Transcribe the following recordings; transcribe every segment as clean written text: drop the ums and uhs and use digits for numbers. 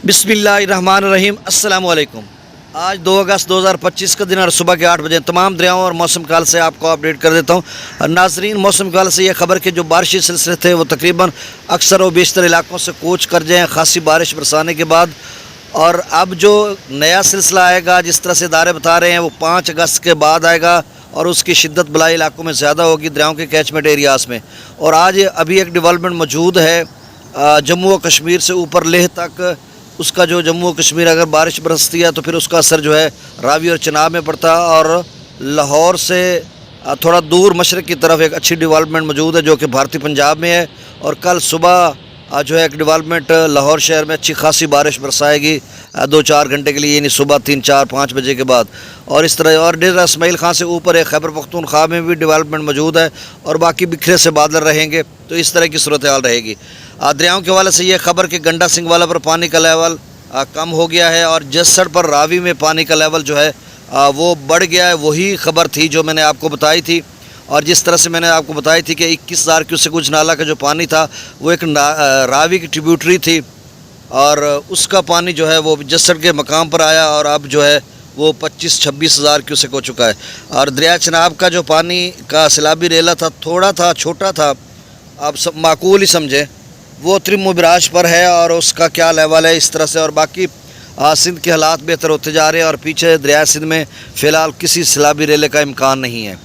बिस्मिल्लाहिर्रहमानिर्रहीम अस्सलाम वालेकुम। आज 2 अगस्त 2025 का दिन और सुबह के 8 बजे तमाम दरियाओं और मौसम काल से आपको अपडेट कर देता हूँ। नाजरीन, मौसम काल से यह खबर कि जो बारिशी सिलसिले थे वो तकरीबन अक्सर व बेशतर इलाकों से कूच कर जाएँ खासी बारिश बरसाने के बाद। और अब जो नया सिलसिला आएगा, जिस तरह से इदारे बता रहे हैं, वो 5 अगस्त के बाद आएगा और उसकी शिद्दत बलाई इलाकों में ज़्यादा होगी, दरियाओं के कैचमेंट एरियाज़ में। और आज अभी एक डेवलपमेंट मौजूद है जम्मू व कश्मीर से ऊपर लेह तक। उसका जो जम्मू व कश्मीर अगर बारिश बरसती है तो फिर उसका असर जो है रावी और चनाब में पड़ता है। और लाहौर से थोड़ा दूर मशरक़ की तरफ एक अच्छी डेवलपमेंट मौजूद है जो कि भारतीय पंजाब में है। और कल सुबह जो है एक डेवलपमेंट लाहौर शहर में अच्छी खासी बारिश बरसाएगी 2-4 घंटे के लिए, यानी सुबह 3-4-5 बजे के बाद। और इस तरह और डेरा इस्माइल खां से ऊपर एक खैबर पख्तूनख्वा में भी डेवलपमेंट मौजूद है और बाकी बिखरे से बादल रहेंगे। तो इस तरह की सूरत हाल रहेगी। दरियाओं के हवाले से ये खबर कि गंडा सिंह वाला पर पानी का लेवल कम हो गया है और जसड़ पर रावी में पानी का लेवल जो है वो बढ़ गया है। वही खबर थी जो मैंने आपको बताई थी। और जिस तरह से मैंने आपको बताई थी कि 21,000 क्यूसेक नाला का जो पानी था वो एक रावी की ट्रिब्यूटरी थी और उसका पानी जो है वो जसड़ के मकाम पर आया और अब जो है वो 25-26 हज़ार क्यूसेक हो चुका है। और दरिया चनाब का जो पानी का सैलाबी रेला था, थोड़ा था, छोटा था, आप सब माकूल ही समझे, वो त्रिमु बिराज पर है और उसका क्या लेवल है इस तरह से। और बाकी सिंध के हालात बेहतर होते जा रहे हैं और पीछे दरिया सिंध में फ़िलहाल किसी सैलाबी रेले का इम्कान नहीं है।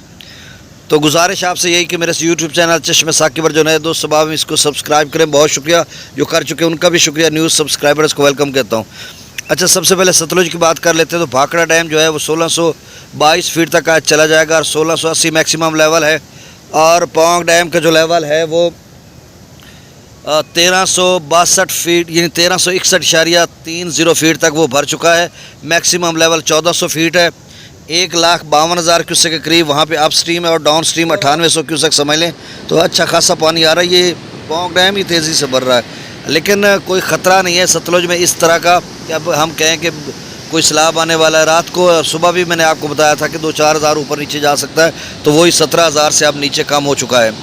तो गुजारिश आपसे यही कि मेरे यूट्यूब चैनल चश्मे साकिब पर जो नए दोस्त स्वभाव में इसको सब्सक्राइब करें। बहुत शुक्रिया जो कर चुके हैं, उनका भी शुक्रिया। न्यूज़ सब्सक्राइबर्स को वेलकम कहता हूँ। अच्छा, सबसे पहले सतलुज की बात कर लेते हैं। तो भाखड़ा डैम जो है वो 1622 फीट तक आज चला जाएगा और 1680 मैक्सिमम लेवल है। और पौंग डैम का जो लेवल है वो 1362 फीट यानी 1361.30 फीट तक वो भर चुका है। मैक्सिमम लेवल 1400 फीट है। 1,52,000 क्यूसेक के करीब वहाँ पे अप स्ट्रीम है और डाउन स्ट्रीम 9800 क्यूसेक समझ लें। तो अच्छा खासा पानी आ रहा है। ये पौंग डैम ही तेज़ी से भर रहा है, लेकिन कोई ख़तरा नहीं है सतलुज में इस तरह का कि अब हम कहें कि कोई सैलाब आने वाला है। रात को सुबह भी मैंने आपको बताया था कि 2-4 हज़ार ऊपर नीचे जा सकता है, तो वही 17,000 से अब नीचे कम हो चुका है।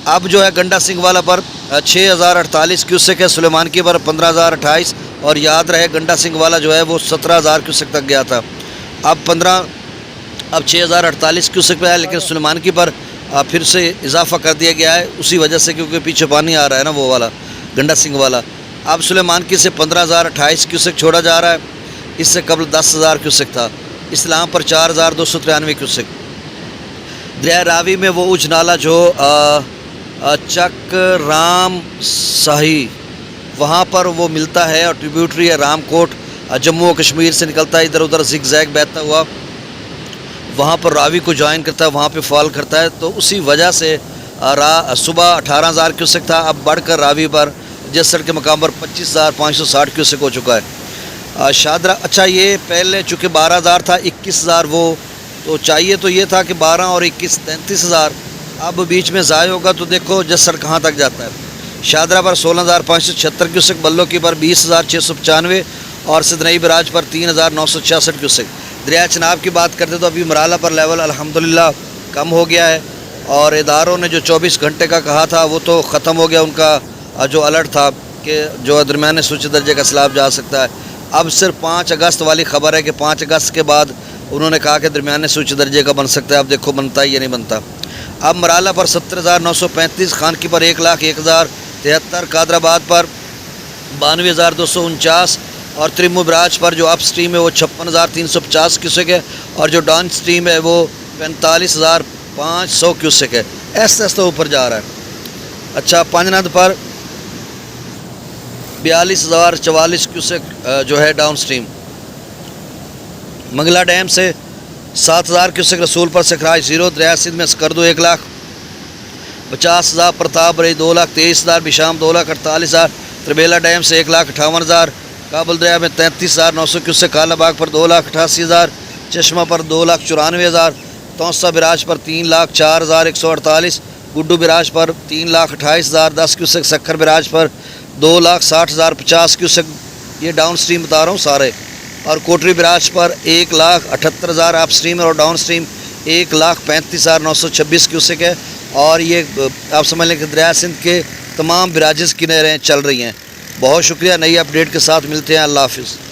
अब जो है गंडा सिंह वाला पर 6,048 क्यूसेक है, सुलेमान की पर 15,028। और याद रहे गंडा सिंह वाला जो है वो 17,000 क्यूसेक तक गया था। अब 6,048 क्यूसेक पे है, लेकिन सुलेमान की पर फिर से इजाफा कर दिया गया है उसी वजह से, क्योंकि पीछे पानी आ रहा है ना वो वाला गंडा सिंह वाला। अब सुलेमान की से 15,028 क्यूसेक छोड़ा जा रहा है। इससे कबल 10,000 क्यूसेक था। इस्लाम पर 4,293 क्यूसेक। दरिया रावी में वो उज नाला जो चक राम शाही वहाँ पर वो मिलता है और ट्रिब्यूटरी है रामकोट, जम्मू व कश्मीर से निकलता है, इधर उधर जिग जैग बहता हुआ वहाँ पर रावी को ज्वाइन करता है, वहाँ पे फॉल करता है। तो उसी वजह से सुबह 18,000 क्यूसेक था, अब बढ़कर रावी पर जसड़ के मकाम पर 25,560 क्यूसेक हो चुका है। शादरा अच्छा, ये पहले चूँकि 12,000 था, 21,000 वो तो चाहिए तो ये था कि 12 और 21 33,000। अब बीच में ज़ाय होगा तो देखो जसड़ कहाँ तक जाता है। शादरा पर 16,576 क्यूसेक, बल्लो की पर 20,695 और सिदनई बराज पर 3,966 क्यूसेक। दरिया चनाब की बात करते तो अभी मराला पर लेवल अल्हम्दुलिल्लाह कम हो गया है और इदारों ने जो 24 घंटे का कहा था वो तो ख़त्म हो गया। उनका जो अलर्ट था कि जो दरमियाने सूची दर्जे का सैलाब जा सकता है, अब सिर्फ 5 अगस्त वाली खबर है कि 5 अगस्त के बाद उन्होंने कहा कि दरमियाने सूची दर्जे का बन सकता है। अब देखो बनता है या नहीं बनता। अब मराला पर 70,935, खान की पर 1,01,073, कादराबाद पर 92,249 और त्रिमु बिराज पर जो अप स्ट्रीम है वो 56,350 क्यूसेक है और जो डाउन स्ट्रीम है वो 45,500 क्यूसेक है। ऐसे ऐसे ऊपर जा रहा है। अच्छा, पांजनद पर 42,044 क्यूसेक जो है डाउन स्ट्रीम। मंगला डैम से 7,000 क्यूसेक, रसूलपुर से खराज 0, दरिया सिंध में स्कर्दो 1,50,000, प्रताप रही 2,23,000, बिशाम 2,48,000, त्रिबेला डैम से 1,58,000, काबुल दरिया में 33,900 क्यूसेक, कालाबाग पर 2,88,000, चश्मा पर 2,94,000, तौसा बिराज पर 3,04,148, गुड्डू बिराज पर 3,28,000 10 क्यूसेक, सक्खर बिराज पर 2,60,000 50 क्यूसेक। ये डाउन स्ट्रीम बता रहा हूँ सारे। और कोटरी बिराज पर 1,78,000 अप स्ट्रीम और डाउन स्ट्रीम 1,35,926 क्यूसेक है। और ये आप समझ लें कि दरिया सिंध के तमाम बिराजेस की नहरें चल रही हैं। बहुत शुक्रिया, नई अपडेट के साथ मिलते हैं, अल्लाह हाफिज़।